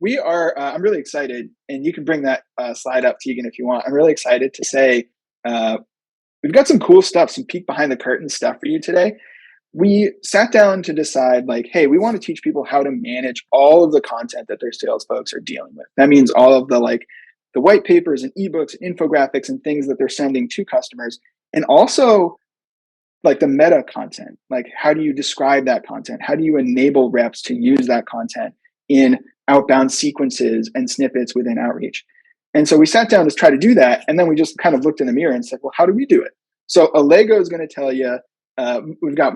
We are, I'm really excited, and you can bring that slide up, Tegan, if you want. I'm really excited to say uh, we've got some cool stuff, some peek behind the curtain stuff for you today. We sat down to decide, like, hey, we want to teach people how to manage all of the content that their sales folks are dealing with. That means all of the white papers and ebooks and infographics and things that they're sending to customers, and also like the meta content. Like, how do you describe that content? How do you enable reps to use that content in outbound sequences and snippets within outreach? And so we sat down to try to do that, and then we just kind of looked in the mirror and said, well, how do we do it? So Allego is going to tell you. We've got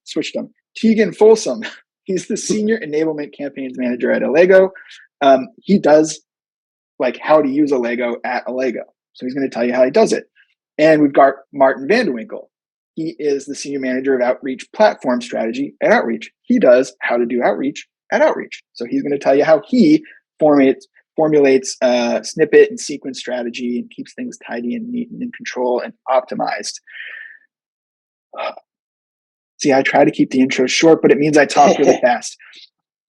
switched them. Tegan Folsom. He's the Senior Enablement Campaigns Manager at Allego. He does like how to use Allego at Allego. So he's going to tell you how he does it. And we've got Martin Vanderwinkle. He is the Senior Manager of Outreach Platform Strategy at Outreach. He does how to do outreach at Outreach. So he's going to tell you how he formulates snippet and sequence strategy and keeps things tidy and neat and in control and optimized. See, I try to keep the intro short, but it means I talk really fast.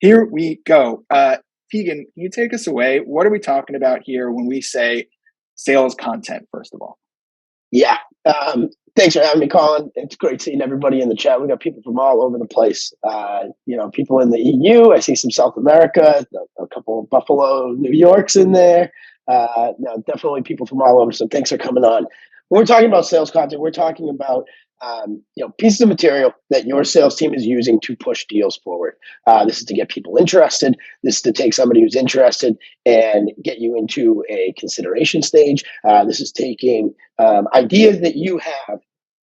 Here we go. Tegan, can you take us away? What are we talking about here when we say sales content, first of all? Yeah. Thanks for having me, Colin. It's great seeing everybody in the chat. We got people from all over the place. People in the EU. I see some South America, a couple of Buffalo, New York's in there. Definitely people from all over. So thanks for coming on. When we're talking about sales content, we're talking about pieces of material that your sales team is using to push deals forward. This is to get people interested. This is to take somebody who's interested and get you into a consideration stage. This is taking ideas that you have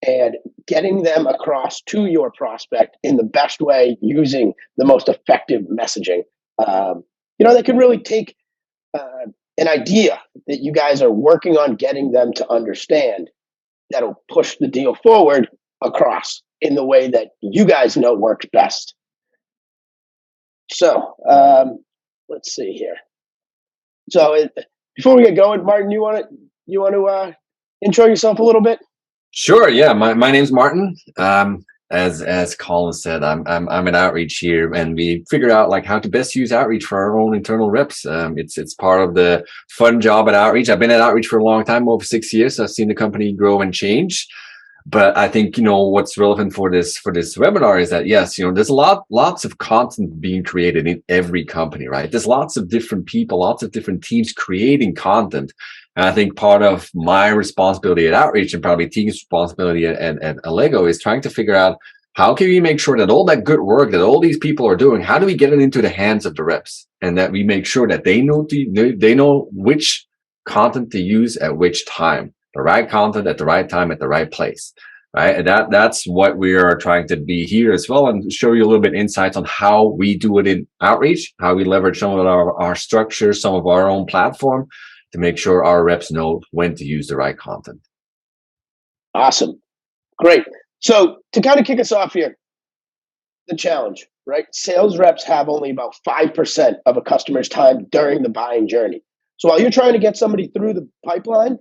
and getting them across to your prospect in the best way using the most effective messaging. That can really take an idea that you guys are working on getting them to understand that'll push the deal forward across in the way that you guys know works best. So let's see here. So before we get going, Martin, you want to intro yourself a little bit? Sure. Yeah. My name's Martin. As Colin said, I'm in outreach here, and we figured out like how to best use outreach for our own internal reps. It's part of the fun job at outreach. I've been at outreach for a long time, over 6 years. So I've seen the company grow and change. But I think what's relevant for this webinar is that yes, there's lots of content being created in every company, right? There's lots of different people, lots of different teams creating content. And I think part of my responsibility at Outreach and probably Tegan's responsibility at Allego is trying to figure out how can we make sure that all that good work that all these people are doing, how do we get it into the hands of the reps, and that we make sure that they know which content to use at which time, the right content at the right time at the right place, right? And that's what we are trying to be here as well, and show you a little bit insights on how we do it in Outreach, how we leverage some of our structures, some of our own platform, to make sure our reps know when to use the right content. Awesome. Great. So to kind of kick us off here, the challenge, right? Sales reps have only about 5% of a customer's time during the buying journey. So while you're trying to get somebody through the pipeline,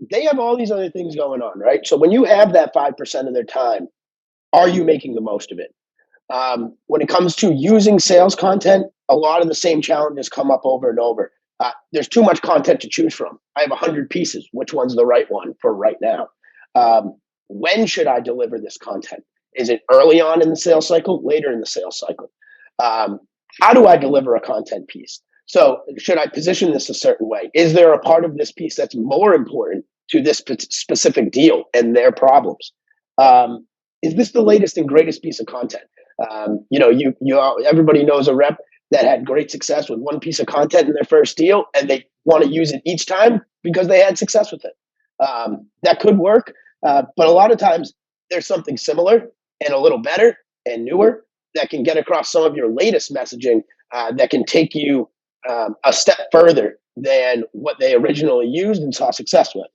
they have all these other things going on, right? So when you have that 5% of their time, are you making the most of it? When it comes to using sales content, a lot of the same challenges come up over and over. There's too much content to choose from. I have 100 pieces. Which one's the right one for right now? When should I deliver this content? Is it early on in the sales cycle, later in the sales cycle? How do I deliver a content piece? So should I position this a certain way? Is there a part of this piece that's more important to this specific deal and their problems? Is this the latest and greatest piece of content? Everybody knows a rep that had great success with one piece of content in their first deal, and they want to use it each time because they had success with it. That could work, but a lot of times there's something similar and a little better and newer that can get across some of your latest messaging that can take you a step further than what they originally used and saw success with.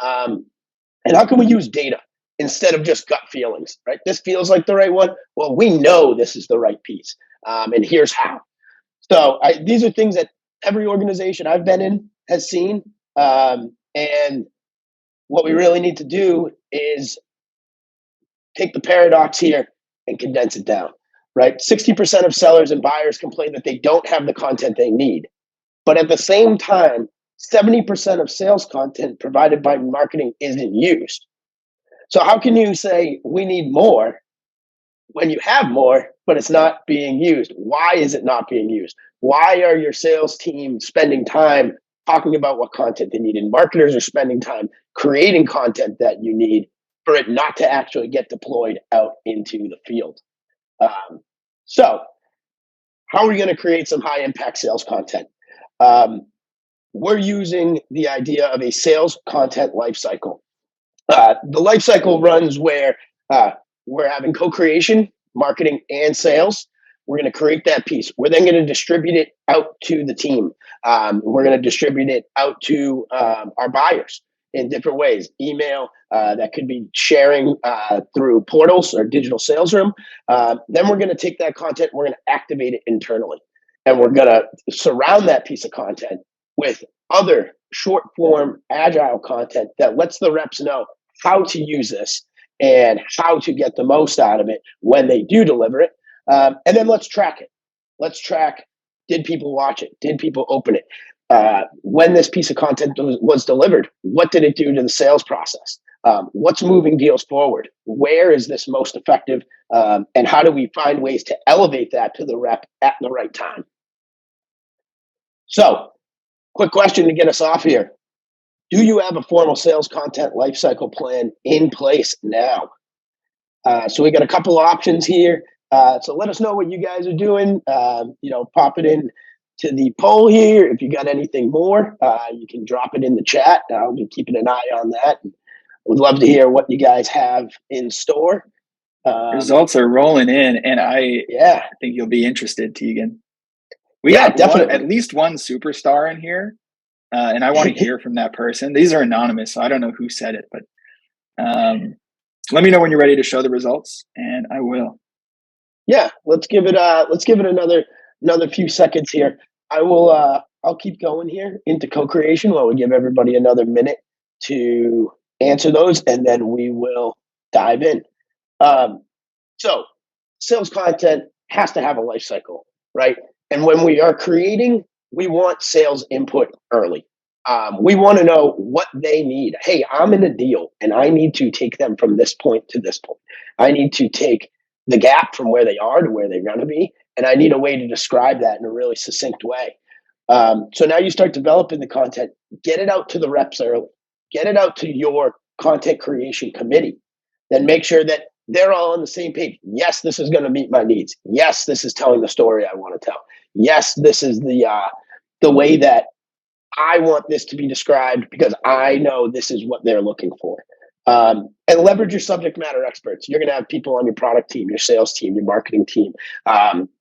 And how can we use data instead of just gut feelings, right? This feels like the right one. Well, we know this is the right piece, and here's how. So these are things that every organization I've been in has seen. And what we really need to do is take the paradox here and condense it down, right? 60% of sellers and buyers complain that they don't have the content they need. But at the same time, 70% of sales content provided by marketing isn't used. So how can you say we need more when you have more, but it's not being used? Why is it not being used? Why are your sales team spending time talking about what content they need? And marketers are spending time creating content that you need for it not to actually get deployed out into the field. So how are we going to create some high impact sales content? We're using the idea of a sales content lifecycle. The lifecycle runs where we're having co-creation, marketing, and sales. We're going to create that piece. We're then going to distribute it out to the team. We're going to distribute it out to our buyers in different ways. Email, that could be sharing through portals or digital sales room. Then we're going to take that content, we're going to activate it internally. And we're going to surround that piece of content with other short form agile content that lets the reps know how to use this and how to get the most out of it when they do deliver it. And then let's track it. Let's track, did people watch it? Did people open it? When this piece of content was delivered, what did it do to the sales process? What's moving deals forward? Where is this most effective? And how do we find ways to elevate that to the rep at the right time? So, quick question to get us off here. Do you have a formal sales content lifecycle plan in place now? So we got a couple options here. So let us know what you guys are doing. Pop it in to the poll here. If you got anything more, you can drop it in the chat. I'll be keeping an eye on that. Would love to hear what you guys have in store. Results are rolling in, and I think you'll be interested, Tegan. We got at least one superstar in here, and I want to hear from that person. These are anonymous, so I don't know who said it, but let me know when you're ready to show the results, and I will. Yeah, let's give it another few seconds here. I'll keep going here into co-creation while we give everybody another minute to answer those, and then we will dive in. So sales content has to have a life cycle, right? And when we are creating, we want sales input early. We want to know what they need. Hey, I'm in a deal and I need to take them from this point to this point. I need to take the gap from where they are to where they're going to be. And I need a way to describe that in a really succinct way. So now you start developing the content, get it out to the reps early, get it out to your content creation committee, then make sure that they're all on the same page. Yes, this is going to meet my needs. Yes, this is telling the story I want to tell. Yes, this is the way that I want this to be described because I know this is what they're looking for. And leverage your subject matter experts. You're going to have people on your product team, your sales team, your marketing team,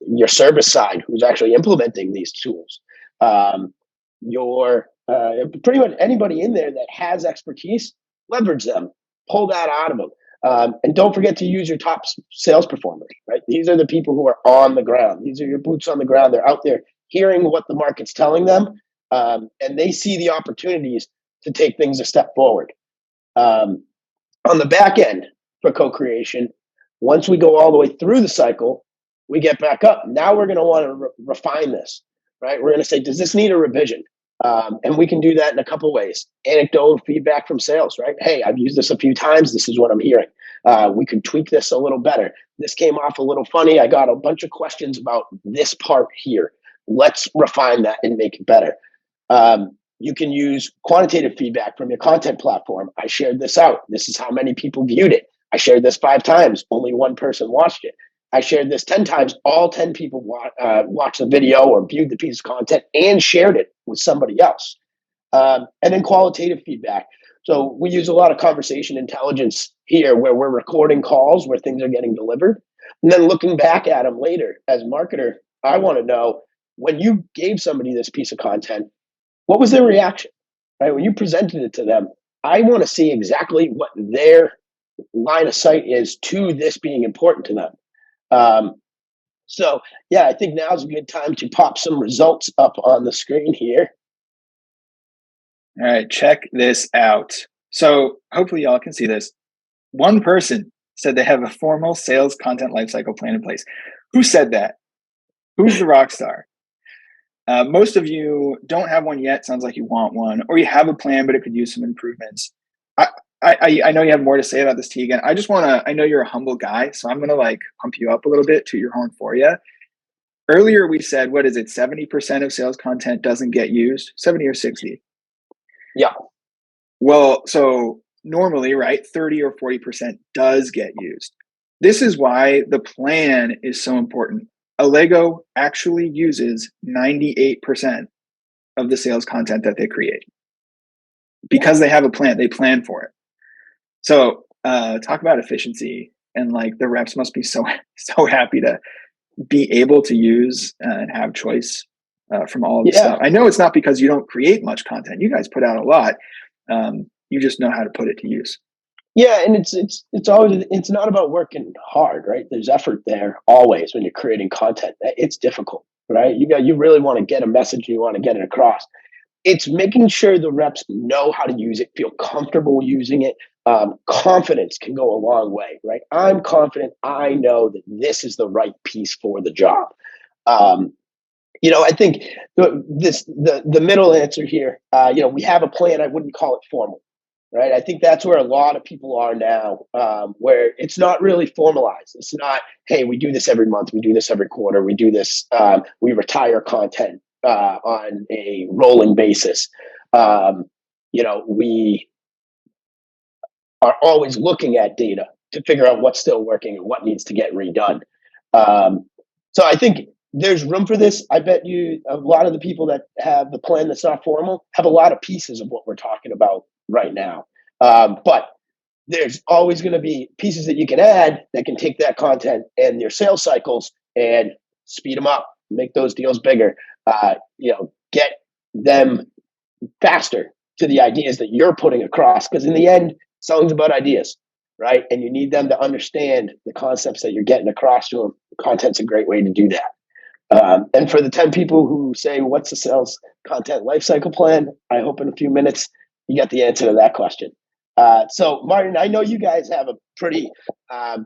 your service side who's actually implementing these tools. Pretty much anybody in there that has expertise, leverage them, pull that out of them. And don't forget to use your top sales performers, right? These are the people who are on the ground. These are your boots on the ground. They're out there hearing what the market's telling them, and they see the opportunities to take things a step forward. On the back end for co-creation, once we go all the way through the cycle, we get back up. Now we're going to want to refine this, right? We're going to say, does this need a revision? And we can do that in a couple ways. Anecdotal feedback from sales, right? Hey, I've used this a few times. This is what I'm hearing. We could tweak this a little better. This came off a little funny. I got a bunch of questions about this part here. Let's refine that and make it better. You can use quantitative feedback from your content platform. I shared this out. This is how many people viewed it. I shared this 5 times. Only 1 person watched it. I shared this 10 times. All 10 people watched the video or viewed the piece of content and shared it with somebody else. And then qualitative feedback. So we use a lot of conversation intelligence here where we're recording calls where things are getting delivered. And then looking back at them later as a marketer, I want to know when you gave somebody this piece of content, what was their reaction, right? When you presented it to them, I want to see exactly what their line of sight is to this being important to them. So yeah, I think now is a good time to pop some results up on the screen here. All right, check this out. So hopefully y'all can see this. 1 person said they have a formal sales content lifecycle plan in place. Who said that? Who's the rock star? Most of you don't have one yet. Sounds like you want one, or you have a plan, but it could use some improvements. I know you have more to say about this, Tegan. I just want to, I know you're a humble guy, so I'm going to like pump you up a little bit, toot your horn for you. Earlier, we said, what is it? 70% of sales content doesn't get used, 70 or 60? Yeah. Well, so normally, right, 30 or 40% does get used. This is why the plan is so important. Allego actually uses 98% of the sales content that they create because they have a plan. They plan for it. So talk about efficiency, and like the reps must be so happy to be able to use and have choice from all of this stuff. I know it's not because you don't create much content. You guys put out a lot. You just know how to put it to use. Yeah, and it's always, it's not about working hard, right? There's effort there always when you're creating content. It's difficult, right? You really want to get a message, you want to get it across. It's making sure the reps know how to use it, feel comfortable using it. Confidence can go a long way, right? I'm confident. I know that this is the right piece for the job. I think the middle answer here. We have a plan. I wouldn't call it formal, right? I think that's where a lot of people are now, where it's not really formalized. It's not, hey, we do this every month, we do this every quarter, we do this. We retire content on a rolling basis. We are always looking at data to figure out what's still working and what needs to get redone. So I think there's room for this. I bet you a lot of the people that have the plan that's not formal have a lot of pieces of what we're talking about right now. But there's always going to be pieces that you can add that can take that content and your sales cycles and speed them up, make those deals bigger, get them faster to the ideas that you're putting across. Because in the end, selling's about ideas, right? And you need them to understand the concepts that you're getting across to them. Content's a great way to do that. And for the 10 people who say, what's the sales content lifecycle plan? I hope in a few minutes you got the answer to that question. So Martin, I know you guys have a pretty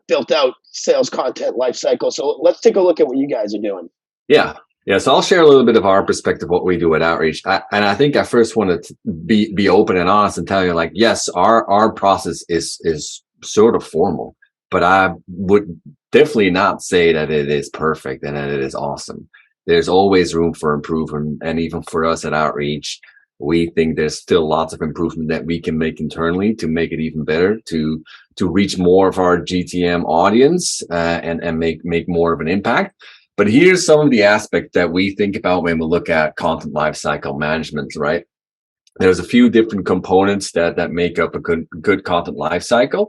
built out sales content lifecycle. So let's take a look at what you guys are doing. Yeah. So I'll share a little bit of our perspective, what we do at Outreach. And I think I first wanted to be open and honest and tell you, like, yes, our process is sort of formal, but I would definitely not say that it is perfect and that it is awesome. There's always room for improvement. And even for us at Outreach, we think there's still lots of improvement that we can make internally to make it even better, to reach more of our GTM audience and make more of an impact. But here's some of the aspects that we think about when we look at content lifecycle management, right? There's a few different components that make up a good content lifecycle.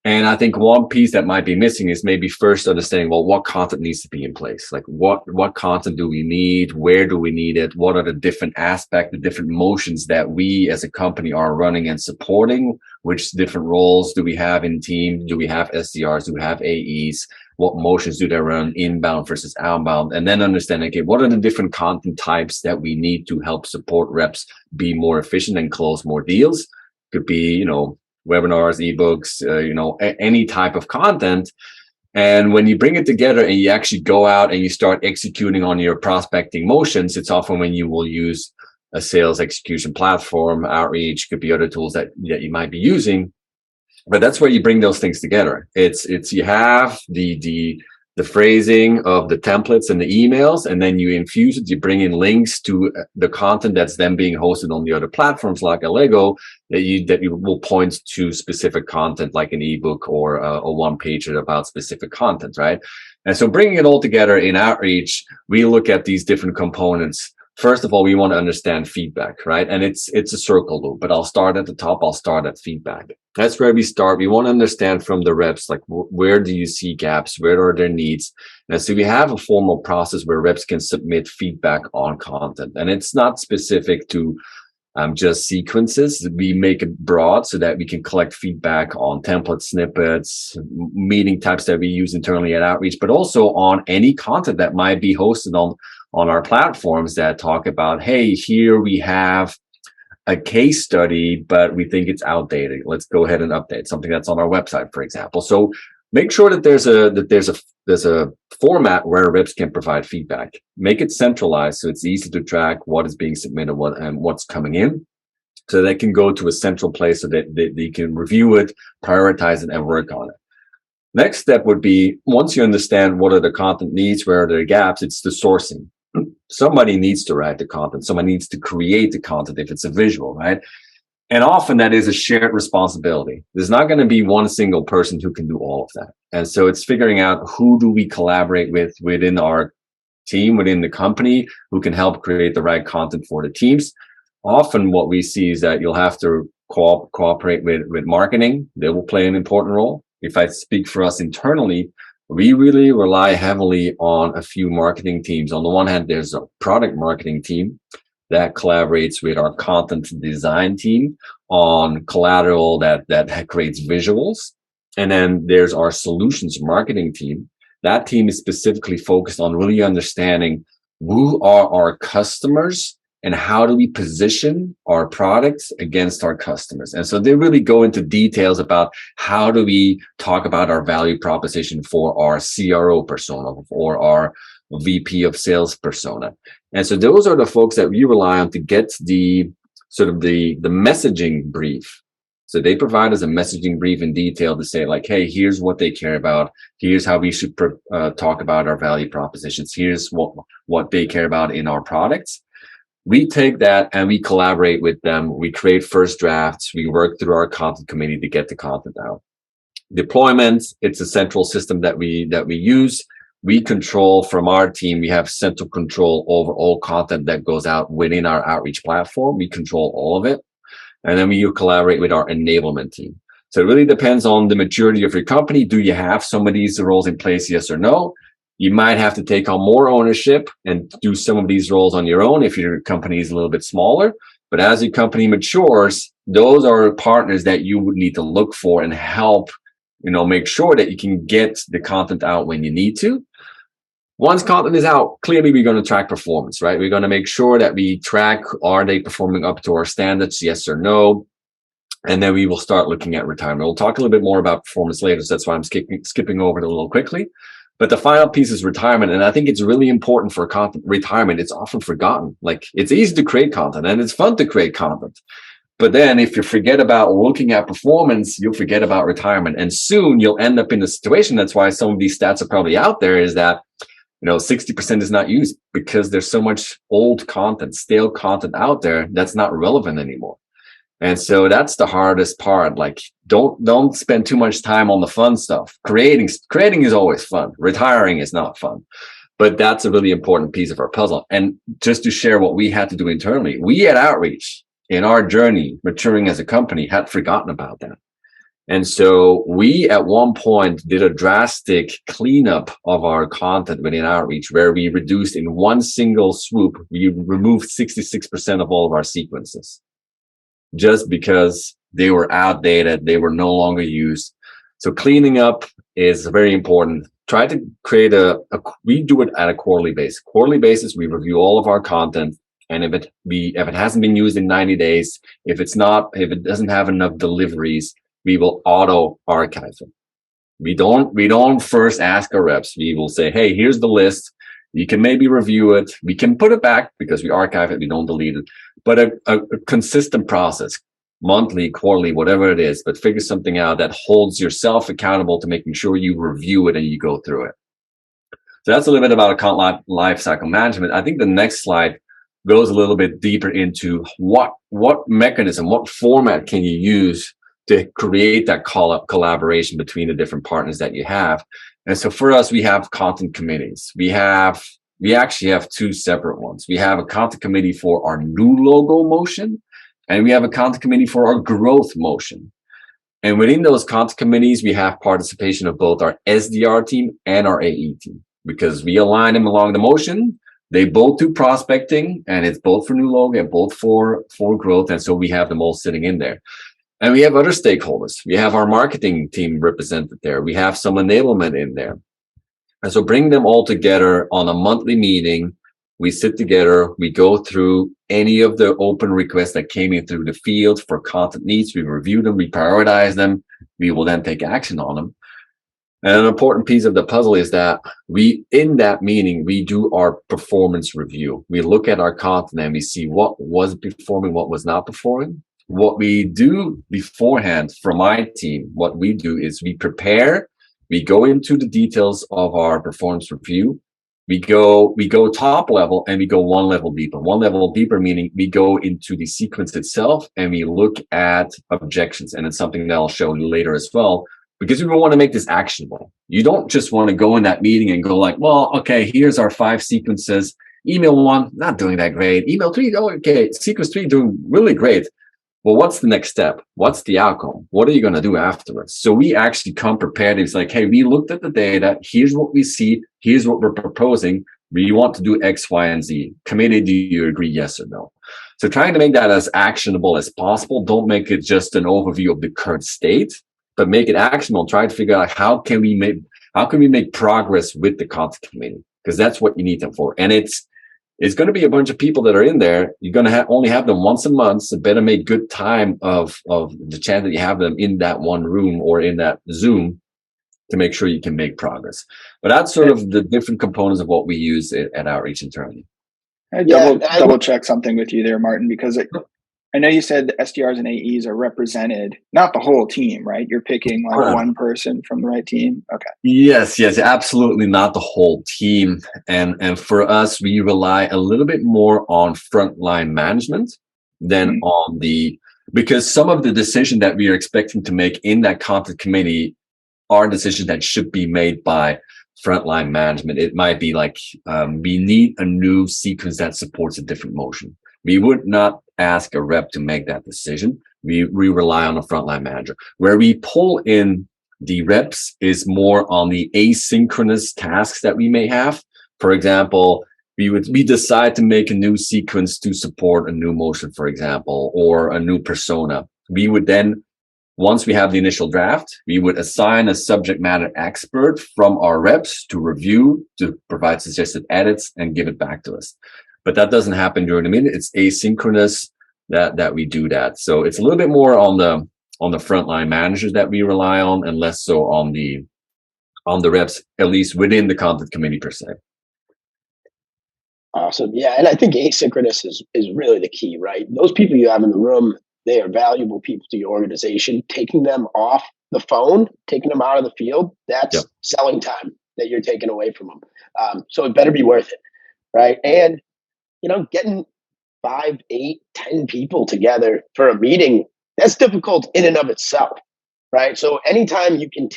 And I think one piece that might be missing is maybe first understanding, well, what content needs to be in place? Like what content do we need? Where do we need it? What are the different aspects, the different motions that we as a company are running and supporting? Which different roles do we have in team? Do we have SDRs? Do we have AEs? What motions do they run inbound versus outbound? And then understanding, okay, what are the different content types that we need to help support reps be more efficient and close more deals? Could be, webinars, ebooks, any type of content. And when you bring it together and you actually go out and you start executing on your prospecting motions, it's often when you will use a sales execution platform, Outreach, could be other tools that you might be using. But that's where you bring those things together. It's you have the phrasing of the templates and the emails, and then you infuse it. You bring in links to the content that's then being hosted on the other platforms like Allego that you will point to specific content like an ebook or a one pager about specific content, right? And so bringing it all together in Outreach, we look at these different components. First of all, we want to understand feedback, right? And it's a circle loop, but I'll start at the top. I'll start at feedback. That's where we start. We want to understand from the reps, like where do you see gaps? Where are their needs? And so we have a formal process where reps can submit feedback on content. And it's not specific to just sequences. We make it broad so that we can collect feedback on template snippets, meeting types that we use internally at Outreach, but also on any content that might be hosted on our platforms that talk about, hey, here we have a case study, but we think it's outdated. Let's go ahead and update something that's on our website, for example. So Make sure that there's a format where reps can provide feedback. Make it centralized so it's easy to track what is being submitted, and what's coming in, so they can go to a central place so that they can review it, prioritize it, and work on it. Next step would be, once you understand what are the content needs, where are the gaps, it's the sourcing. Somebody needs to write the content. Somebody needs to create the content if it's a visual, right? And often that is a shared responsibility. There's not going to be one single person who can do all of that. And so it's figuring out who do we collaborate with within our team, within the company, who can help create the right content for the teams. Often what we see is that you'll have to cooperate with marketing. They will play an important role. If I speak for us internally, we really rely heavily on a few marketing teams. On the one hand, there's a product marketing team that collaborates with our content design team on collateral that creates visuals. And then there's our solutions marketing team. That team is specifically focused on really understanding who are our customers and how do we position our products against our customers. And so they really go into details about how do we talk about our value proposition for our CRO persona or our VP of sales persona. And so those are the folks that we rely on to get the sort of the messaging brief. So they provide us a messaging brief in detail to say, like, hey, here's what they care about. Here's how we should talk about our value propositions. Here's what they care about in our products. We take that and we collaborate with them. We create first drafts. We work through our content committee to get the content out. Deployment, it's a central system that we use. We control from our team. We have central control over all content that goes out within our outreach platform. We control all of it. And then we collaborate with our enablement team. So it really depends on the maturity of your company. Do you have some of these roles in place? Yes or no? You might have to take on more ownership and do some of these roles on your own if your company is a little bit smaller. But as your company matures, those are partners that you would need to look for and help, make sure that you can get the content out when you need to. Once content is out, clearly we're going to track performance, right? We're going to make sure that we track, are they performing up to our standards? Yes or no? And then we will start looking at retirement. We'll talk a little bit more about performance later. So that's why I'm skipping over it a little quickly. But the final piece is retirement. And I think it's really important for content retirement. It's often forgotten. Like, it's easy to create content and it's fun to create content. But then if you forget about looking at performance, you'll forget about retirement. And soon you'll end up in a situation. That's why some of these stats are probably out there, is that 60% is not used because there's so much old content, stale content out there that's not relevant anymore. And so that's the hardest part. Like, don't spend too much time on the fun stuff. Creating is always fun. Retiring is not fun. But that's a really important piece of our puzzle. And just to share what we had to do internally, we at Outreach, in our journey maturing as a company, had forgotten about that. And so we at one point did a drastic cleanup of our content within Outreach, where we reduced in one single swoop, we removed 66% of all of our sequences, just because they were outdated, they were no longer used. So cleaning up is very important. Try to create we do it at a quarterly basis. Quarterly basis, we review all of our content. And if it hasn't been used in 90 days, if it doesn't have enough deliveries, we will auto archive it. We don't first ask our reps. We will say, hey, here's the list. You can maybe review it. We can put it back because we archive it. We don't delete it. But a consistent process, monthly, quarterly, whatever it is, but figure something out that holds yourself accountable to making sure you review it and you go through it. So that's a little bit about account lifecycle management. I think the next slide goes a little bit deeper into what mechanism, what format can you use to create that collaboration between the different partners that you have. And so for us, we have content committees. We actually have two separate ones. We have a content committee for our new logo motion, and we have a content committee for our growth motion. And within those content committees, we have participation of both our SDR team and our AE team, because we align them along the motion. They both do prospecting, and it's both for new logo and both for growth. And so we have them all sitting in there. And we have other stakeholders. We have our marketing team represented there. We have some enablement in there. And so bring them all together on a monthly meeting. We sit together. We go through any of the open requests that came in through the field for content needs. We review them. We prioritize them. We will then take action on them. And an important piece of the puzzle is that in that meeting, we do our performance review. We look at our content and we see what was performing, what was not performing. What we do beforehand from my team, what we do is we prepare, we go into the details of our performance review. We go top level and we go one level deeper. One level deeper meaning we go into the sequence itself and we look at objections. And it's something that I'll show later as well, because we want to make this actionable. You don't just want to go in that meeting and go like, well, okay, here's our 5 sequences. Email 1, not doing that great. Email 3, oh, okay. Sequence 3, doing really great. Well, what's the next step? What's the outcome? What are you going to do afterwards? So we actually come prepared. It's like, hey, we looked at the data. Here's what we see. Here's what we're proposing. We want to do X, Y, and Z. Committee, do you agree? Yes or no? So trying to make that as actionable as possible. Don't make it just an overview of the current state, but make it actionable. Try to figure out how can we make progress with the content committee, because that's what you need them for. And it's going to be a bunch of people that are in there. You're going to only have them once a month. So better make good time of the chance that you have them in that one room or in that Zoom to make sure you can make progress. But that's sort of the different components of what we use at Outreach internally. I double check something with you there, Martin, because I know you said the SDRs and AEs are represented, not the whole team, right? You're picking like one person from the right team. Okay. Yes, absolutely not the whole team. And for us, we rely a little bit more on frontline management than on because some of the decisions that we are expecting to make in that content committee are decisions that should be made by frontline management. It might be like, we need a new sequence that supports a different motion. We would not ask a rep to make that decision. We rely on a frontline manager. Where we pull in the reps is more on the asynchronous tasks that we may have. For example, we decide to make a new sequence to support a new motion, for example, or a new persona. We would then, once we have the initial draft, we would assign a subject matter expert from our reps to review, to provide suggested edits, and give it back to us. But that doesn't happen during the meeting. It's asynchronous that we do that. So it's a little bit more on the frontline managers that we rely on, and less so on the reps, at least within the content committee per se. Awesome. Yeah. And I think asynchronous is really the key, right? Those people you have in the room, they are valuable people to your organization. Taking them off the phone, taking them out of the field, that's selling time that you're taking away from them. So it better be worth it, right? And getting 5, 8, 10 people together for a meeting, that's difficult in and of itself, right? So anytime you can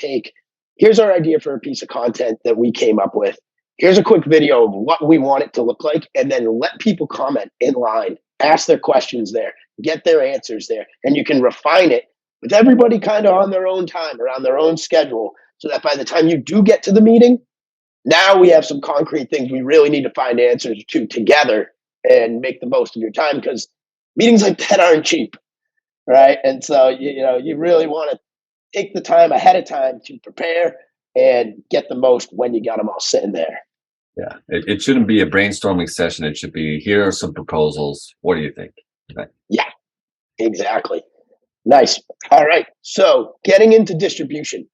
here's our idea for a piece of content that we came up with. Here's a quick video of what we want it to look like, and then let people comment in line, ask their questions there, get their answers there, and you can refine it with everybody kind of on their own time, around their own schedule, so that by the time you do get to the meeting, now we have some concrete things we really need to find answers to together and make the most of your time, because meetings like that aren't cheap, right? And so you really want to take the time ahead of time to prepare and get the most when you got them all sitting there. Yeah, it shouldn't be a brainstorming session. It should be, here are some proposals. What do you think? Right. Yeah, exactly. Nice. All right. So getting into distribution.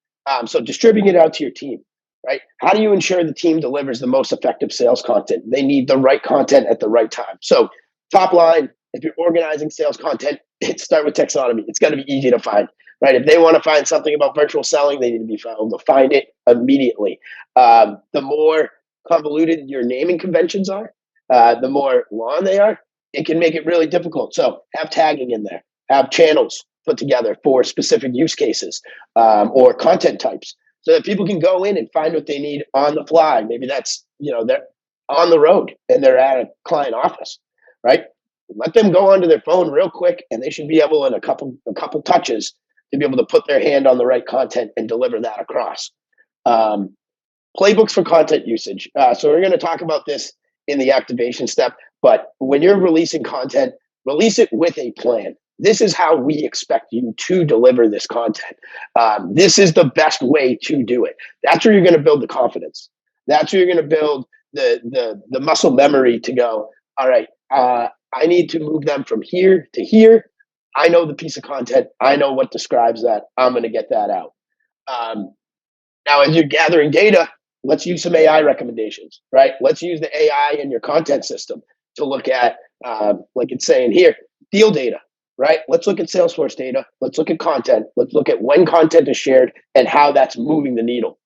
So distributing it out to your team, right? How do you ensure the team delivers the most effective sales content? They need the right content at the right time. So top line, if you're organizing sales content, start with taxonomy. It's got to be easy to find, right? If they want to find something about virtual selling, they need to be able to find it immediately. The more convoluted your naming conventions are, the more long they are, it can make it really difficult. So have tagging in there, have channels put together for specific use cases or content types, so that people can go in and find what they need on the fly. Maybe that's, they're on the road and they're at a client office, right? Let them go onto their phone real quick, and they should be able, in a couple touches, to be able to put their hand on the right content and deliver that across. Playbooks for content usage. So we're going to talk about this in the activation step, but when you're releasing content, release it with a plan. This is how we expect you to deliver this content. This is the best way to do it. That's where you're going to build the confidence. That's where you're going to build the muscle memory to go, all right, I need to move them from here to here. I know the piece of content. I know what describes that. I'm going to get that out. Now, as you're gathering data, let's use some AI recommendations, right? Let's use the AI in your content system to look at, like it's saying here, deal data, right? Let's look at Salesforce data. Let's look at content. Let's look at when content is shared and how that's moving the needle.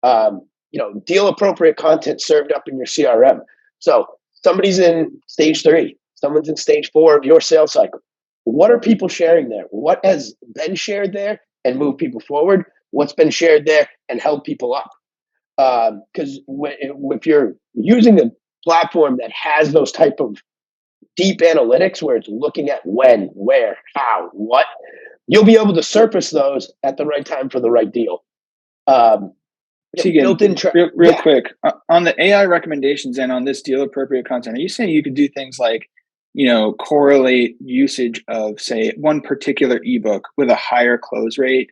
Deal appropriate content served up in your CRM. So somebody's in stage 3, someone's in stage 4 of your sales cycle. What are people sharing there? What has been shared there and moved people forward? What's been shared there and held people up? Because if you're using a platform that has those type of deep analytics where it's looking at when, where, how, what, you'll be able to surface those at the right time for the right deal. Tegan, built-in real quick, on the AI recommendations and on this deal appropriate content, are you saying you could do things like, correlate usage of, say, one particular ebook with a higher close rate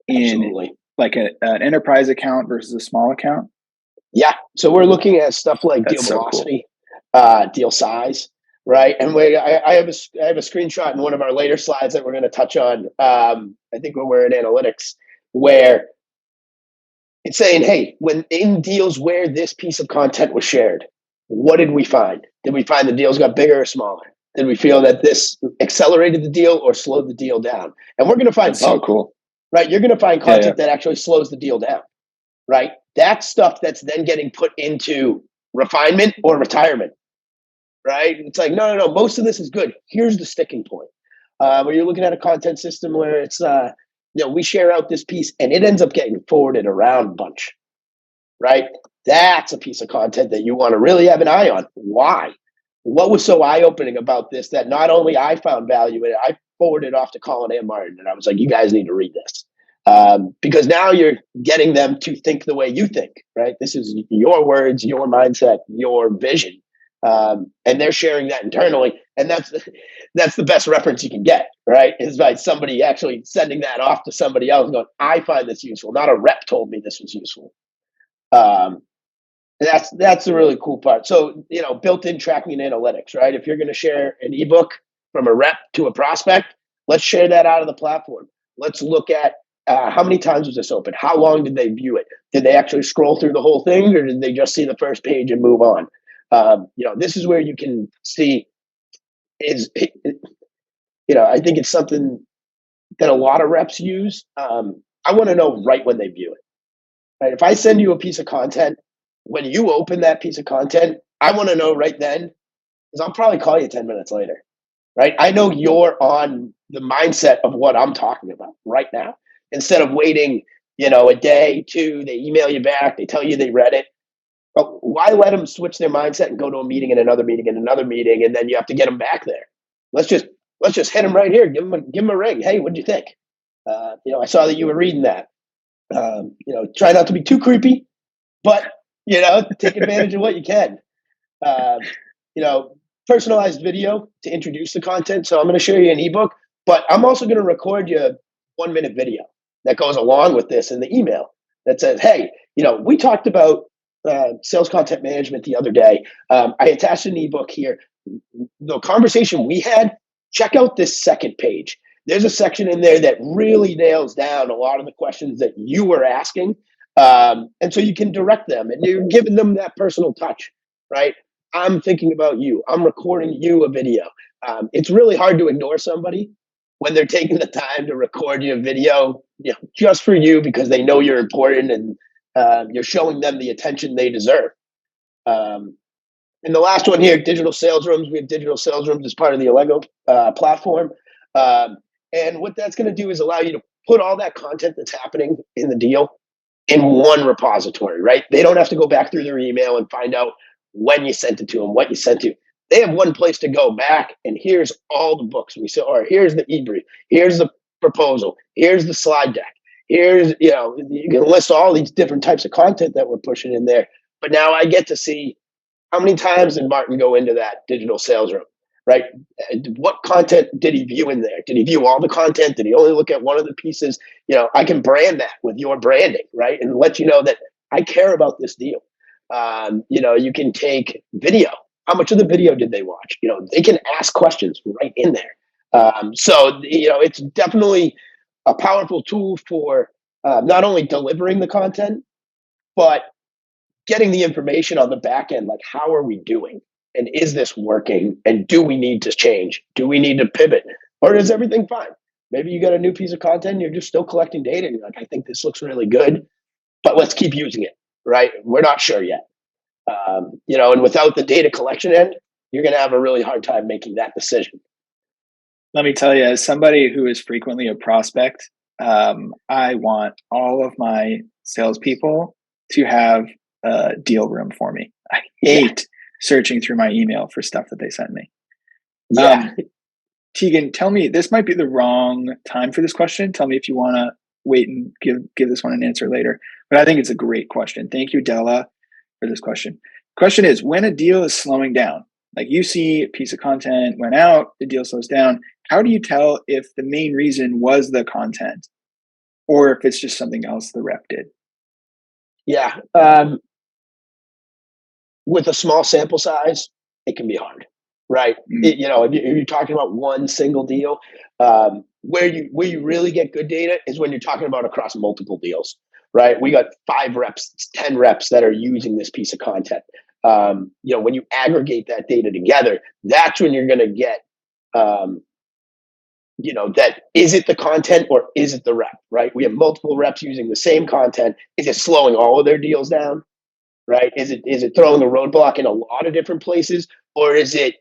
in Absolutely. like an enterprise account versus a small account? Yeah. So we're looking at stuff like That's deal so velocity, deal size, right? And I have a screenshot in one of our later slides that we're going to touch on. I think when we're in analytics, where it's saying, hey, when in deals where this piece of content was shared, what did we find? Did we find the deals got bigger or smaller? Did we feel that this accelerated the deal or slowed the deal down? And we're going to find That's so cool. Right? You're going to find content that actually slows the deal down, right? That's stuff that's then getting put into refinement or retirement, right? It's like, no. Most of this is good. Here's the sticking point. Where you're looking at a content system where it's, we share out this piece and it ends up getting forwarded around a bunch, right? That's a piece of content that you want to really have an eye on. Why? What was so eye-opening about this that not only I found value in it, I forwarded off to Colin and Martin, and I was like, you guys need to read this. Because now you're getting them to think the way you think, right? This is your words, your mindset, your vision. And they're sharing that internally. And that's the best reference you can get, right? Is by somebody actually sending that off to somebody else going, I find this useful. Not a rep told me this was useful. That's the really cool part. So, built-in tracking and analytics, right? If you're going to share an ebook from a rep to a prospect, let's share that out of the platform. Let's look at how many times was this open? How long did they view it? Did they actually scroll through the whole thing, or did they just see the first page and move on? This is where you can see I think it's something that a lot of reps use. I want to know right when they view it. Right? If I send you a piece of content, when you open that piece of content, I want to know right then, because I'll probably call you 10 minutes later, right? I know you're on the mindset of what I'm talking about right now. Instead of waiting, a day, 2, they email you back, they tell you they read it. But why let them switch their mindset and go to a meeting and another meeting and another meeting, and then you have to get them back there? Let's just hit them right here. Give them a ring. Hey, what'd you think? I saw that you were reading that. Try not to be too creepy, but take advantage of what you can. Personalized video to introduce the content. So I'm going to show you an ebook, but I'm also going to record you a 1-minute video that goes along with this in the email that says, hey, we talked about sales content management the other day. I attached an ebook here. The conversation we had, check out this second page. There's a section in there that really nails down a lot of the questions that you were asking. And so you can direct them and you're giving them that personal touch, right? I'm thinking about you. I'm recording you a video. It's really hard to ignore somebody when they're taking the time to record you a video, just for you because they know you're important and you're showing them the attention they deserve. And the last one here, digital sales rooms. We have digital sales rooms as part of the Allego platform. And what that's going to do is allow you to put all that content that's happening in the deal in one repository, right? They don't have to go back through their email and find out when you sent it to them, what you sent to. They have one place to go back, and here's all the books we saw, or here's the e-brief, here's the proposal, here's the slide deck, here's, you can list all these different types of content that we're pushing in there. But now I get to see how many times did Martin go into that digital sales room, right? What content did he view in there? Did he view all the content? Did he only look at one of the pieces? I can brand that with your branding, right? And let you know that I care about this deal. You can take video. How much of the video did they watch? They can ask questions right in there. So it's definitely a powerful tool for not only delivering the content, but getting the information on the back end, like how are we doing? And is this working? And do we need to change? Do we need to pivot? Or is everything fine? Maybe you got a new piece of content and you're just still collecting data and you're like, I think this looks really good, but let's keep using it, right? We're not sure yet. And without the data collection end, you're going to have a really hard time making that decision. Let me tell you, as somebody who is frequently a prospect, I want all of my salespeople to have a deal room for me. I hate searching through my email for stuff that they sent me. Yeah. Tegan, tell me, this might be the wrong time for this question. Tell me if you want to wait and give this one an answer later. But I think it's a great question. Thank you, Della, for this question. Question is, when a deal is slowing down, like you see a piece of content went out, the deal slows down, how do you tell if the main reason was the content or if it's just something else the rep did? Yeah. With a small sample size, it can be hard, right? If you're talking about one single deal, where you really get good data is when you're talking about across multiple deals, right? We got 5 reps, 10 reps that are using this piece of content. When you aggregate that data together, that's when you're going to get, that is it the content or is it the rep, right? We have multiple reps using the same content. Is it slowing all of their deals down? Right? Is it throwing a roadblock in a lot of different places, or is it,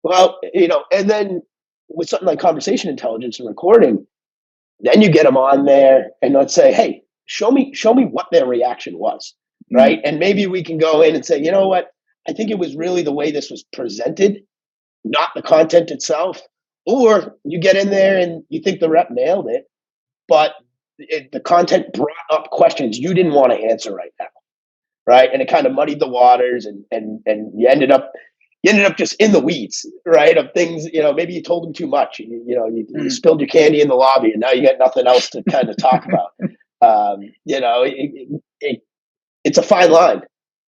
and then with something like conversation intelligence and recording, then you get them on there and let's say, hey, show me what their reaction was, right? And maybe we can go in and say, you know what? I think it was really the way this was presented, not the content itself. Or you get in there and you think the rep nailed it, but the content brought up questions you didn't want to answer right now. Right. And it kind of muddied the waters and you ended up just in the weeds, right? Of things, maybe you told them too much. You spilled your candy in the lobby and now you got nothing else to kind of talk about. It's a fine line,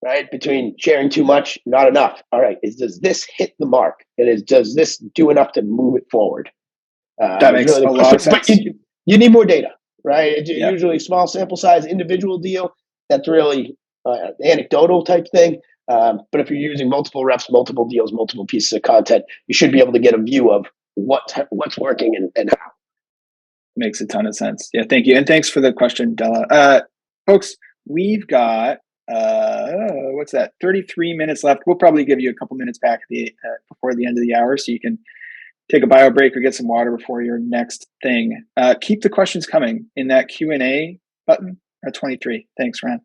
right? Between sharing too much, not enough. All right. Does this hit the mark? Does this do enough to move it forward? That makes really a lot of sense. But you need more data, right? It's usually small sample size, individual deal. That's really anecdotal type thing. But if you're using multiple reps, multiple deals, multiple pieces of content, you should be able to get a view of what's working and how. Makes a ton of sense. Yeah, thank you. And thanks for the question, Della. Folks, we've got, 33 minutes left. We'll probably give you a couple minutes back before the end of the hour so you can take a bio break or get some water before your next thing. Keep the questions coming in that Q&A button at 23. Thanks, Ran.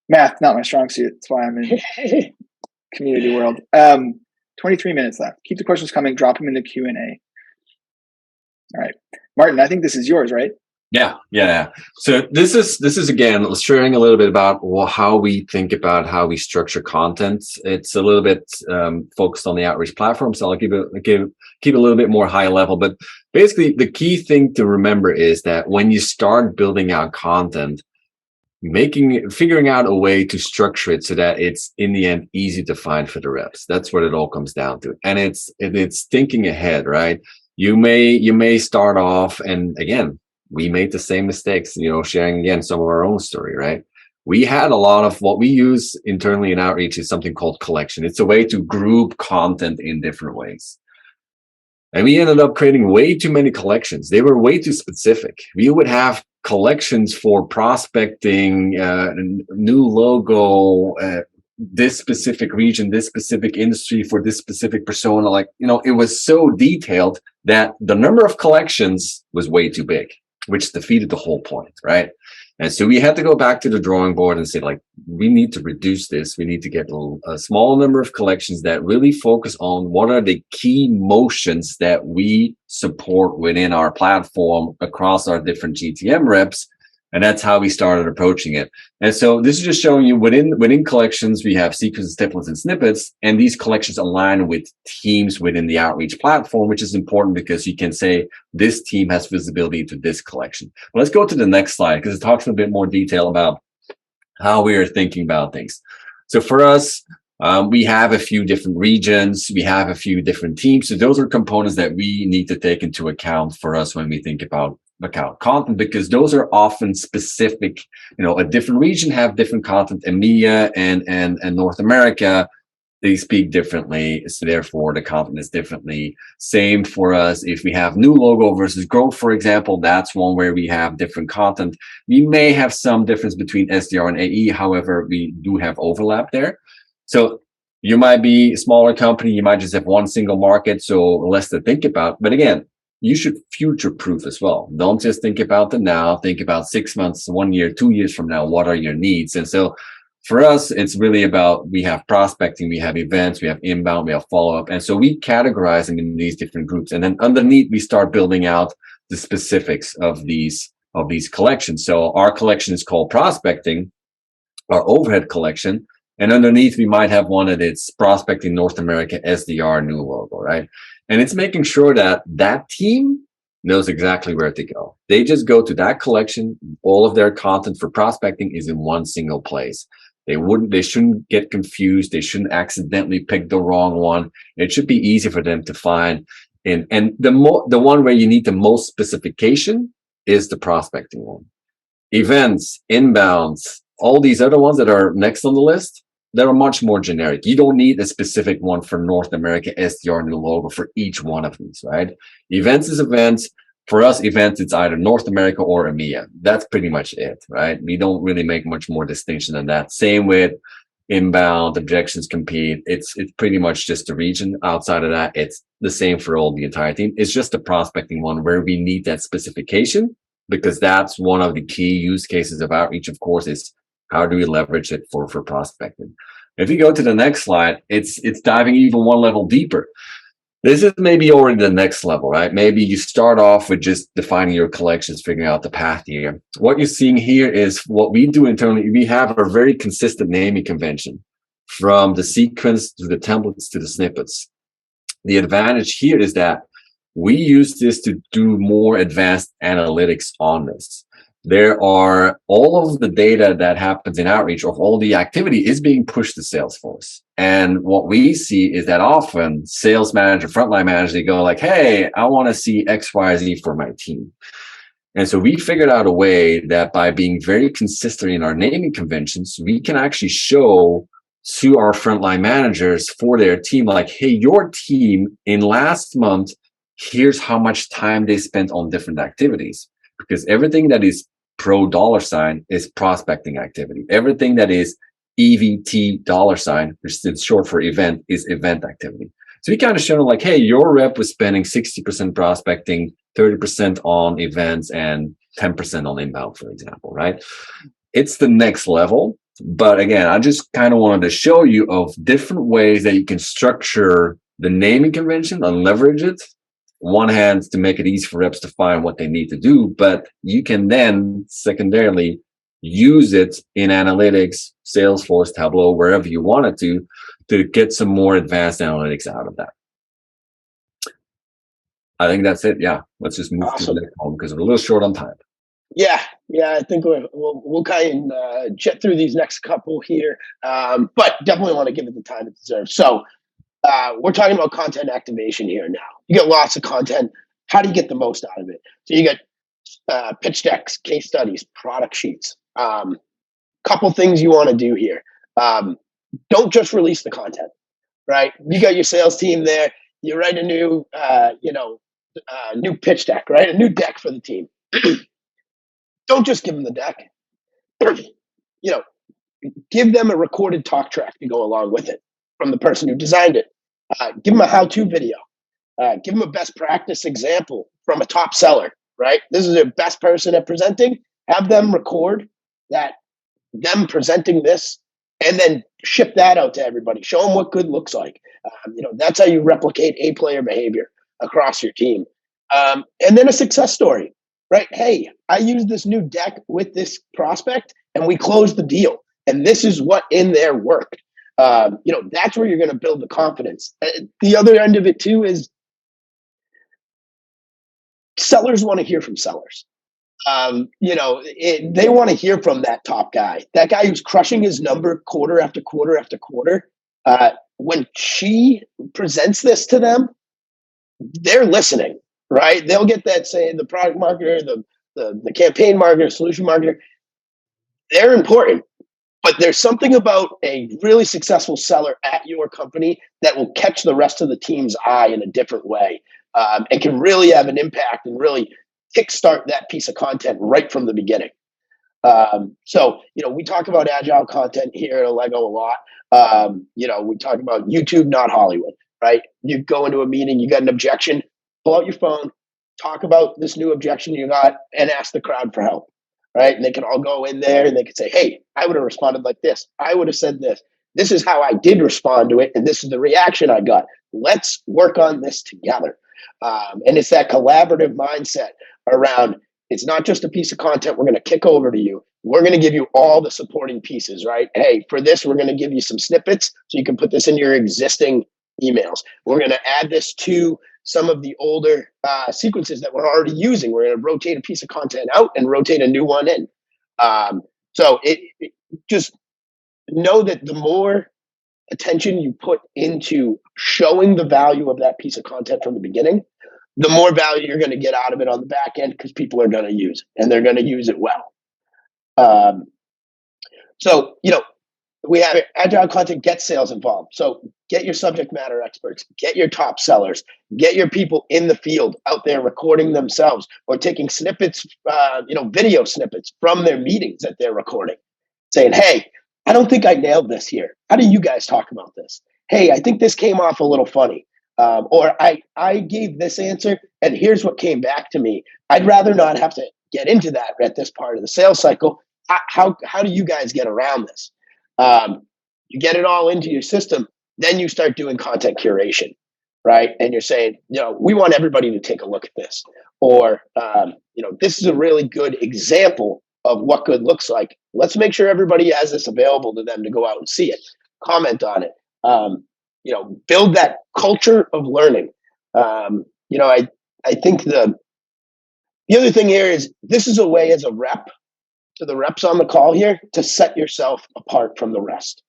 Math, not my strong suit. That's why I'm in community world. 23 minutes left. Keep the questions coming. Drop them in the Q&A. All right. Martin, I think this is yours, right? Yeah. So this is again sharing a little bit about how we think about how we structure content. It's a little bit focused on the outreach platform, so I'll keep a little bit more high level. But basically, the key thing to remember is that when you start building out content, figuring out a way to structure it so that it's in the end easy to find for the reps. That's what it all comes down to, and it's thinking ahead, right? You may start off, and again, we made the same mistakes, sharing again some of our own story, right? We had a lot of what we use internally in outreach is something called collection. It's a way to group content in different ways. And we ended up creating way too many collections. They were way too specific. We would have collections for prospecting, new logo, this specific region, this specific industry for this specific persona. It was so detailed that the number of collections was way too big, which defeated the whole point, right? And so we had to go back to the drawing board and say, we need to reduce this. We need to get a small number of collections that really focus on what are the key motions that we support within our platform across our different GTM reps. And that's how we started approaching it. And so this is just showing you within collections, we have sequences, templates, and snippets. And these collections align with teams within the outreach platform, which is important because you can say this team has visibility to this collection. But let's go to the next slide because it talks in a bit more detail about how we are thinking about things. So for us, we have a few different regions. We have a few different teams. So those are components that we need to take into account for us when we think about account content, because those are often specific. A different region have different content. EMEA and North America, they speak differently, so therefore the content is differently. Same for us. If we have new logo versus growth, for example, that's one where we have different content. We may have some difference between SDR and AE. However, we do have overlap there. So you might be a smaller company. You might just have one single market, so less to think about. But again, you should future-proof as well. Don't just think about the now. Think about 6 months, 1 year, 2 years from now. What are your needs? And so for us, it's really about, we have prospecting, we have events, we have inbound, we have follow-up. And so we categorize them in these different groups. And then underneath, we start building out the specifics of these collections. So our collection is called prospecting, our overhead collection. And underneath, we might have one that it's prospecting North America, SDR, new logo, right? And it's making sure that that team knows exactly where to go. They just go to that collection. All of their content for prospecting is in one single place. They shouldn't get confused. They shouldn't accidentally pick the wrong one. It should be easy for them to find. And the one where you need the most specification is the prospecting one. Events, inbounds, all these other ones that are next on the list, they're much more generic. You don't need a specific one for North America, SDR, new logo for each one of these, right? Events is events. For us, events, it's either North America or EMEA. That's pretty much it, right? We don't really make much more distinction than that. Same with inbound, objections, compete. It's pretty much just a region. Outside of that, it's the same for the entire team. It's just the prospecting one where we need that specification, because that's one of the key use cases of outreach, of course, is how do we leverage it for prospecting? If you go to the next slide, it's diving even one level deeper. This is maybe already the next level, right? Maybe you start off with just defining your collections, figuring out the path here. What you're seeing here is what we do internally. We have a very consistent naming convention, from the sequence to the templates to the snippets. The advantage here is that we use this to do more advanced analytics on this. There are all of the data that happens in outreach, of all the activity, is being pushed to Salesforce. And what we see is that often sales manager, frontline manager, they go like, hey, I want to see X, Y, Z for my team. And so we figured out a way that by being very consistent in our naming conventions, we can actually show to our frontline managers for their team, like, hey, your team in last month, here's how much time they spent on different activities. Because everything that is pro $ is prospecting activity. Everything that is EVT $, which is short for event, is event activity. So we kind of show them like, hey, your rep was spending 60% prospecting, 30% on events, and 10% on inbound, for example, right? It's the next level. But again, I just kind of wanted to show you of different ways that you can structure the naming convention and leverage it. One hand, to make it easy for reps to find what they need to do, but you can then secondarily use it in analytics, Salesforce, Tableau, wherever you want it to get some more advanced analytics out of that. I think that's it. Yeah, let's just move to the next one because we're a little short on time. Yeah, I think we'll kind of jet through these next couple here, but definitely want to give it the time it deserves. So we're talking about content activation here now. You get lots of content. How do you get the most out of it? So you get pitch decks, case studies, product sheets. Couple things you want to do here. Don't just release the content, right? You got your sales team there. You write a new, new pitch deck, right? A new deck for the team. Don't just give them the deck. Give them a recorded talk track to go along with it from the person who designed it. Give them a how-to video. Give them a best practice example from a top seller, right? This is their best person at presenting. Have them record them presenting this, and then ship that out to everybody. Show them what good looks like. That's how you replicate A-player behavior across your team. And then a success story, right? Hey, I used this new deck with this prospect, and we closed the deal. And this is what in there worked. That's where you're going to build the confidence. The other end of it too is sellers want to hear from sellers. They want to hear from that top guy, that guy who's crushing his number quarter after quarter after quarter. When she presents this to them, they're listening, right? They'll get that, say, the product marketer, the campaign marketer, solution marketer. They're important. But there's something about a really successful seller at your company that will catch the rest of the team's eye in a different way, and can really have an impact and really kickstart that piece of content right from the beginning. So, we talk about agile content here at Lego a lot. We talk about YouTube, not Hollywood, right? You go into a meeting, you got an objection, pull out your phone, talk about this new objection you got, and ask the crowd for help. Right. And they can all go in there and they can say, hey, I would have responded like this. I would have said this. This is how I did respond to it. And this is the reaction I got. Let's work on this together. And it's that collaborative mindset around, it's not just a piece of content we're going to kick over to you. We're going to give you all the supporting pieces, right? Hey, for this, we're going to give you some snippets so you can put this in your existing emails. We're going to add this to some of the older sequences that we're already using. We're going to rotate a piece of content out and rotate a new one in. So it just know that the more attention you put into showing the value of that piece of content from the beginning, the more value you're going to get out of it on the back end, because people are going to use it and they're going to use it well. So, we have agile content, get sales involved. So get your subject matter experts, get your top sellers, get your people in the field out there recording themselves or taking snippets, video snippets from their meetings that they're recording, saying, hey, I don't think I nailed this here. How do you guys talk about this? Hey, I think this came off a little funny. Or I gave this answer and here's what came back to me. I'd rather not have to get into that at this part of the sales cycle. How do you guys get around this? You get it all into your system, then you start doing content curation, right? And you're saying, we want everybody to take a look at this, or this is a really good example of what good looks like. Let's make sure everybody has this available to them to go out and see it, comment on it, build that culture of learning. I think the other thing here is this is a way as a rep, to the reps on the call here, to set yourself apart from the rest.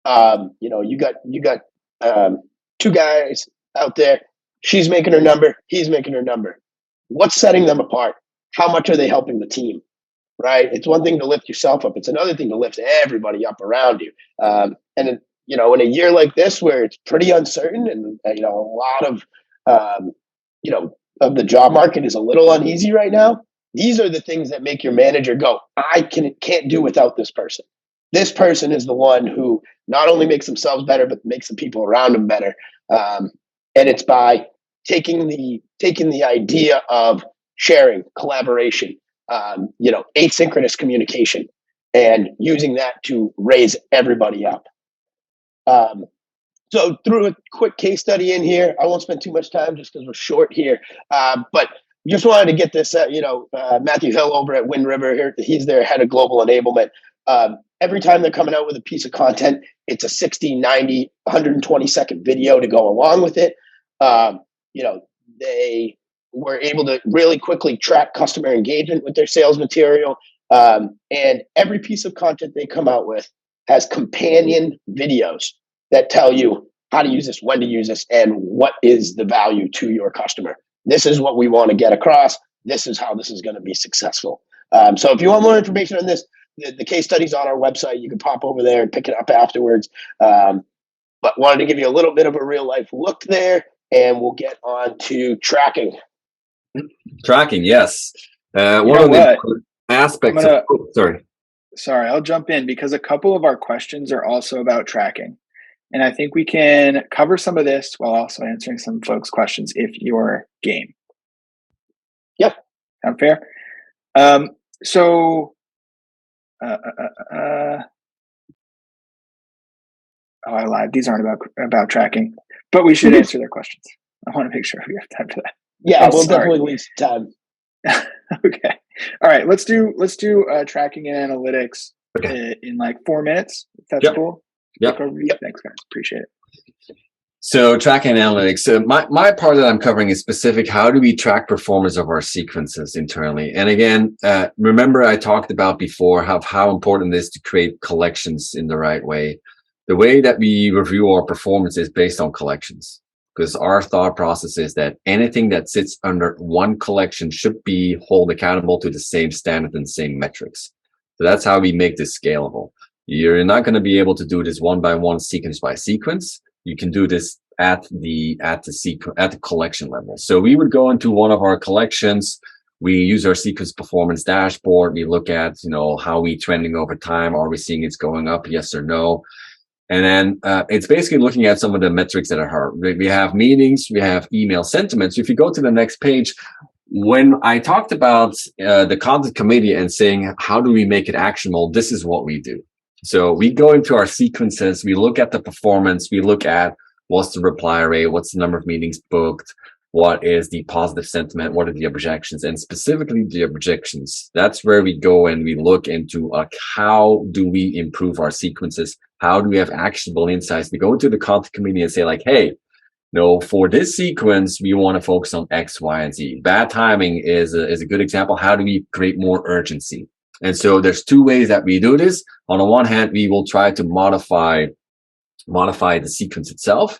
You got two guys out there. She's making her number. He's making her number. What's setting them apart? How much are they helping the team? Right? It's one thing to lift yourself up. It's another thing to lift everybody up around you. In a year like this where it's pretty uncertain and a lot of of the job market is a little uneasy right now, these are the things that make your manager go, I can't do without this person. This person is the one who not only makes themselves better, but makes the people around them better. And it's by taking the idea of sharing, collaboration, asynchronous communication, and using that to raise everybody up. So through a quick case study in here, I won't spend too much time just because we're short here, but just wanted to get this, Matthew Hill over at Wind River here. He's their head of global enablement. Every time they're coming out with a piece of content, it's a 60, 90, 120-second video to go along with it. They were able to really quickly track customer engagement with their sales material. And every piece of content they come out with has companion videos that tell you how to use this, when to use this, and what is the value to your customer. This is what we want to get across. This is how this is going to be successful. So if you want more information on this, the case study's on our website. You can pop over there and pick it up afterwards. But wanted to give you a little bit of a real life look there, and we'll get on to tracking. Tracking, yes. One of the aspects Sorry, I'll jump in because a couple of our questions are also about tracking. And I think we can cover some of this while also answering some folks' questions if you're game. Yep. Sound fair? I lied. These aren't about tracking, but we should answer their questions. I want to make sure we have time for that. Yeah, we'll definitely leave some time. Okay. All right. Let's do tracking and analytics in like 4 minutes. If that's cool. Yep. Thanks, guys. Appreciate it. So tracking analytics. So my part that I'm covering is specific. How do we track performance of our sequences internally? And again, remember I talked about before how important it is to create collections in the right way. The way that we review our performance is based on collections. because our thought process is that anything that sits under one collection should be held accountable to the same standard and same metrics. So that's how we make this scalable. You're not going to be able to do this one by one, sequence by sequence. You can do this at the collection level. So we would go into one of our collections. We use our sequence performance dashboard. We look at, how we trending over time. Are we seeing it's going up? Yes or no? And then it's basically looking at some of the metrics that are hard. We have meetings, we have email sentiments. If you go to the next page, when I talked about the content committee and saying, how do we make it actionable? This is what we do. So we go into our sequences, we look at the performance, we look at what's the reply rate, what's the number of meetings booked, what is the positive sentiment, what are the objections, and specifically the objections. That's where we go and we look into how do we improve our sequences? How do we have actionable insights? We go into the content committee and say like, hey, for this sequence, we want to focus on X, Y, and Z. Bad timing is a good example. How do we create more urgency? And so there's two ways that we do this. On the one hand, we will try to modify the sequence itself.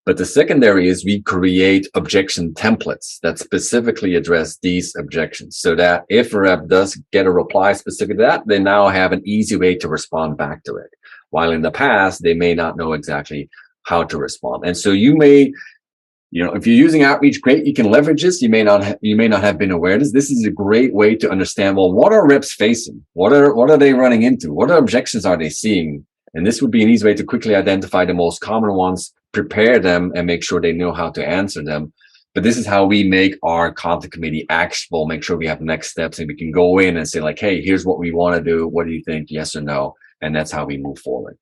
But the secondary is we create objection templates that specifically address these objections so that if a rep does get a reply specific to that, they now have an easy way to respond back to it. While in the past, they may not know exactly how to respond. And so you may, if you're using outreach, great, you can leverage this. You may not have been aware of this. This is a great way to understand, well, what are reps facing? What are they running into? What objections are they seeing? And this would be an easy way to quickly identify the most common ones, prepare them, and make sure they know how to answer them. But this is how we make our content committee actionable, make sure we have next steps, and we can go in and say like, hey, here's what we want to do. What do you think? Yes or no? And that's how we move forward.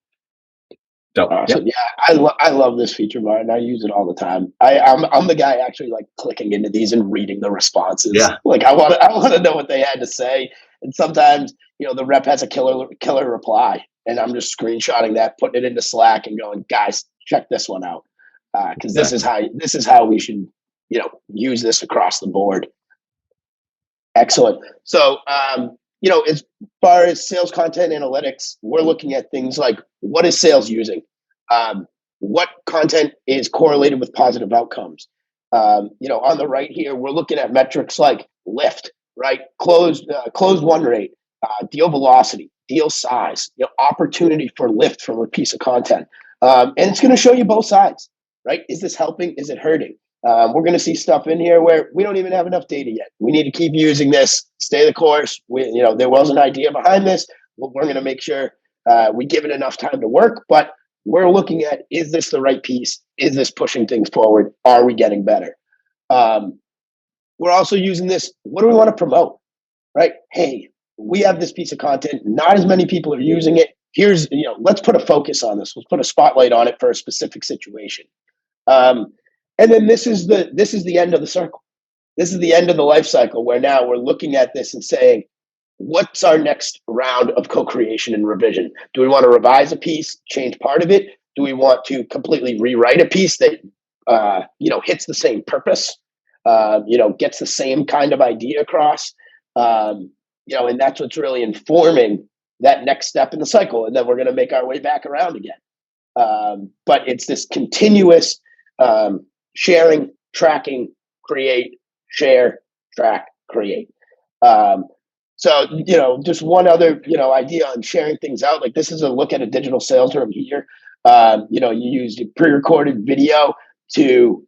So, awesome. Yeah, I love this feature, Martin. I use it all the time. I'm the guy actually like clicking into these and reading the responses. Yeah. Like I want to know what they had to say. And sometimes, the rep has a killer reply, and I'm just screenshotting that, putting it into Slack, and going, guys, check this one out, because this is how we should, use this across the board. Excellent. So, as far as sales content analytics, we're looking at things like what is sales using, what content is correlated with positive outcomes. On the right here, we're looking at metrics like lift, right? Closed won rate, deal velocity, deal size, opportunity for lift from a piece of content. And it's going to show you both sides, right? Is this helping? Is it hurting? We're going to see stuff in here where we don't even have enough data yet. We need to keep using this, stay the course. There was an idea behind this. We're going to make sure we give it enough time to work, but we're looking at, is this the right piece? Is this pushing things forward? Are we getting better? We're also using this. What do we want to promote, right? Hey, we have this piece of content. Not as many people are using it. Here's, let's put a focus on this. Let's put a spotlight on it for a specific situation. And then this is the end of the circle. This is the end of the life cycle where now we're looking at this and saying, what's our next round of co-creation and revision? Do we want to revise a piece, change part of it? Do we want to completely rewrite a piece that, hits the same purpose, gets the same kind of idea across? And that's what's really informing that next step in the cycle. And then we're going to make our way back around again. But it's this continuous sharing, tracking, create, share, track, create. So, just one other, idea on sharing things out. Like this is a look at a digital sales room here. You use pre-recorded video to,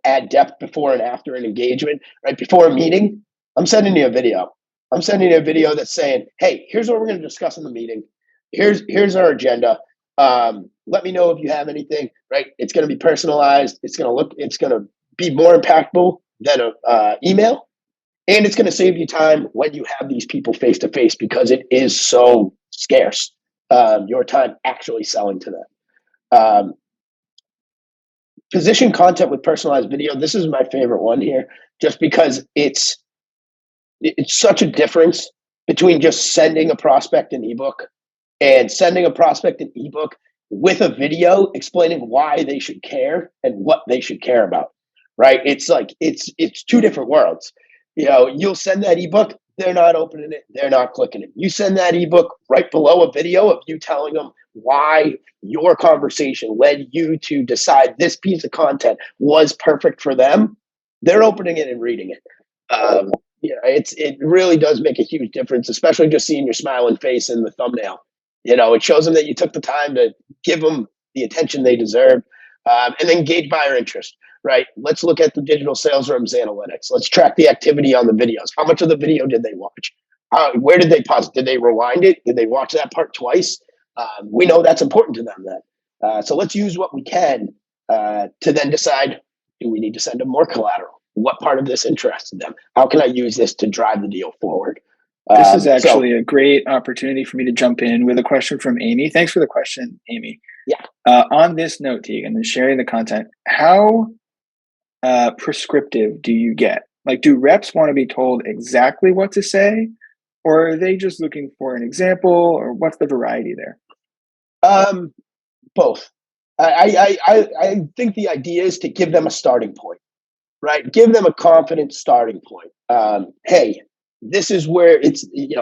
add depth before and after an engagement. Right before a meeting, I'm sending you a video. I'm sending you a video that's saying, hey, here's what we're going to discuss in the meeting. Here's our agenda. Let me know if you have anything, right? It's going to be personalized. It's going to be more impactful than an email. And it's going to save you time when you have these people face to face because it is so scarce, your time actually selling to them. Position content with personalized video. This is my favorite one here, just because it's such a difference between just sending a prospect an ebook and sending a prospect an ebook with a video explaining why they should care and what they should care about, right? It's like, it's two different worlds. You'll send that ebook, they're not opening it, they're not clicking it. You send that ebook right below a video of you telling them why your conversation led you to decide this piece of content was perfect for them. They're opening it and reading it. It really does make a huge difference, especially just seeing your smiling face in the thumbnail. It shows them that you took the time to give them the attention they deserve, and then gauge buyer interest. Right? Let's look at the digital sales rooms analytics. Let's track the activity on the videos. How much of the video did they watch? Where did they pause? Did they rewind it? Did they watch that part twice? We know that's important to them then. So let's use what we can to then decide, do we need to send them more collateral? What part of this interested them? How can I use this to drive the deal forward? This is actually a great opportunity for me to jump in with a question from Amy. Thanks for the question, Amy. Yeah. On this note, Tegan, and sharing the content, how prescriptive do you get? Like, do reps want to be told exactly what to say, or are they just looking for an example, or what's the variety there? Both. I think the idea is to give them a starting point, right? Give them a confident starting point. Hey, this is where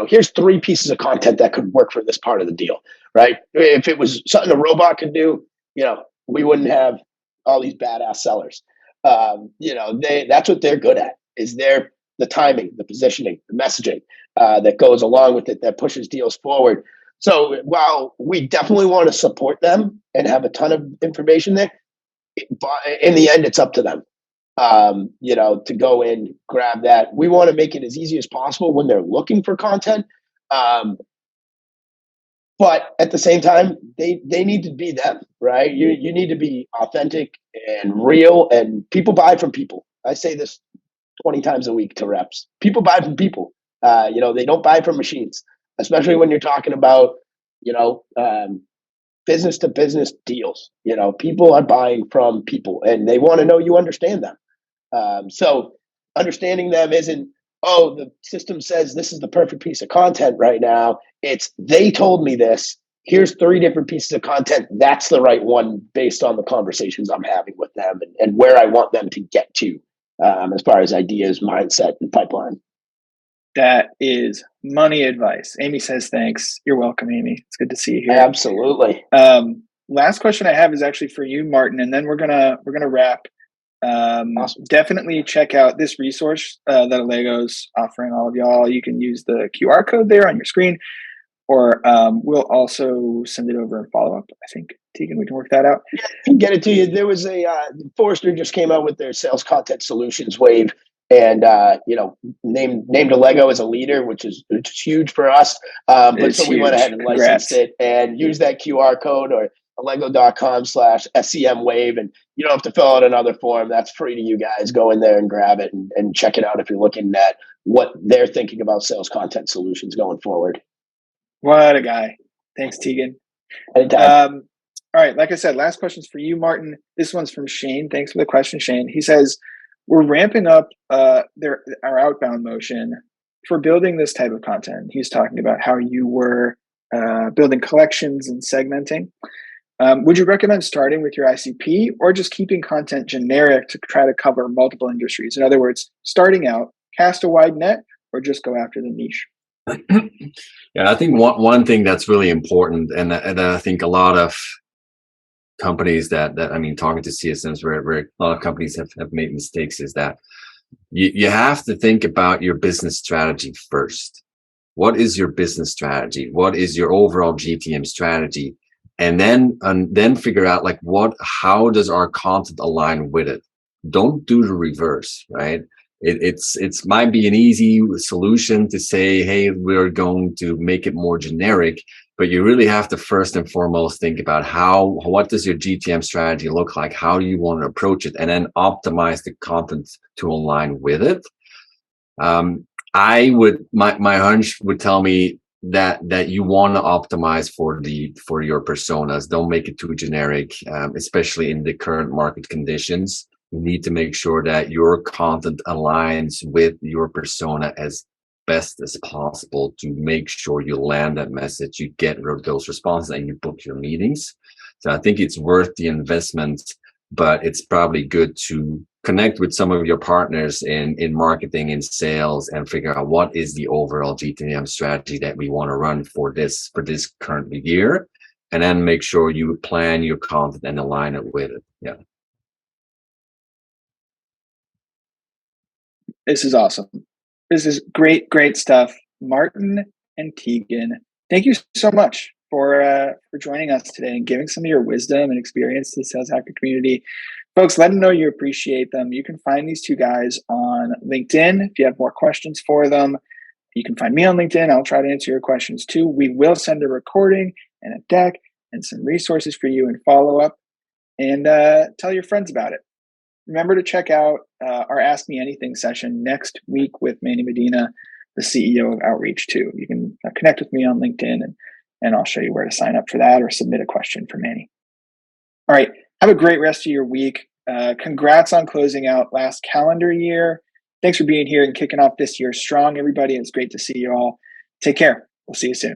here's 3 pieces of content that could work for this part of the deal, right? If it was something a robot could do, we wouldn't have all these badass sellers. That's what they're good at, is the timing, the positioning, the messaging that goes along with it, that pushes deals forward. So while we definitely want to support them and have a ton of information there, in the end, it's up to them, to go in, grab that. We want to make it as easy as possible when they're looking for content. But at the same time, they need to be them, right? You need to be authentic and real, and people buy from people. I say this 20 times a week to reps. People buy from people. They don't buy from machines, especially when you're talking about, business to business deals. People are buying from people, and they want to know you understand them. So understanding them isn't, oh, the system says this is the perfect piece of content right now. It's, they told me this. Here's 3 different pieces of content. That's the right one based on the conversations I'm having with them and where I want them to get to, as far as ideas, mindset, and pipeline. That is money advice. Amy says thanks. You're welcome, Amy. It's good to see you here. Absolutely. Last question I have is actually for you, Martin, and then we're gonna wrap. Awesome. Definitely check out this resource that Allego's offering all of y'all. You can use the QR code there on your screen, or we'll also send it over and follow up. I think, Tegan, we can work that out. Yeah, I can get it to you. There was Forrester just came out with their sales content solutions wave, and named Allego as a leader, which is huge for us. But so we went ahead and licensed it and used that QR code, or allego.com/SCM wave, and you don't have to fill out another form. That's free to you guys. Go in there and grab it and check it out if you're looking at what they're thinking about sales content solutions going forward. What a guy. Thanks, Tegan. Anytime. All right, like I said, last question's for you, Martin. This one's from Shane. Thanks for the question, Shane. He says, we're ramping up our outbound motion for building this type of content. He's talking about how you were building collections and segmenting. Would you recommend starting with your ICP or just keeping content generic to try to cover multiple industries? In other words, starting out, cast a wide net, or just go after the niche? Yeah, I think one thing that's really important, and I think a lot of companies talking to CSMs where a lot of companies have made mistakes, is that you have to think about your business strategy first. What is your business strategy? What is your overall GTM strategy? And then figure out how does our content align with it? Don't do the reverse, right? It's might be an easy solution to say, hey, we're going to make it more generic, but you really have to first and foremost think about what does your GTM strategy look like? How do you want to approach it? And then optimize the content to align with it. My hunch would tell me that you want to optimize for your personas. Don't make it too generic, especially in the current market conditions. You need to make sure that your content aligns with your persona as best as possible to make sure you land that message, you get those responses, and you book your meetings. So I think it's worth the investment but it's probably good to connect with some of your partners in marketing and sales and figure out what is the overall GTM strategy that we want to run for this current year, and then make sure you plan your content and align it with it. Yeah. This is awesome. This is great stuff. Martin and Tegan, thank you so much for joining us today and giving some of your wisdom and experience to the Sales Hacker community. Folks, let them know you appreciate them. You can find these two guys on LinkedIn if you have more questions for them. You can find me on LinkedIn. I'll try to answer your questions too. We will send a recording and a deck and some resources for you and follow up, and tell your friends about it. Remember to check out our Ask Me Anything session next week with Manny Medina, the CEO of Outreach too. You can connect with me on LinkedIn, and I'll show you where to sign up for that or submit a question for Manny. All right. Have a great rest of your week. Congrats on closing out last calendar year. Thanks for being here and kicking off this year strong, everybody. It's great to see you all. Take care. We'll see you soon.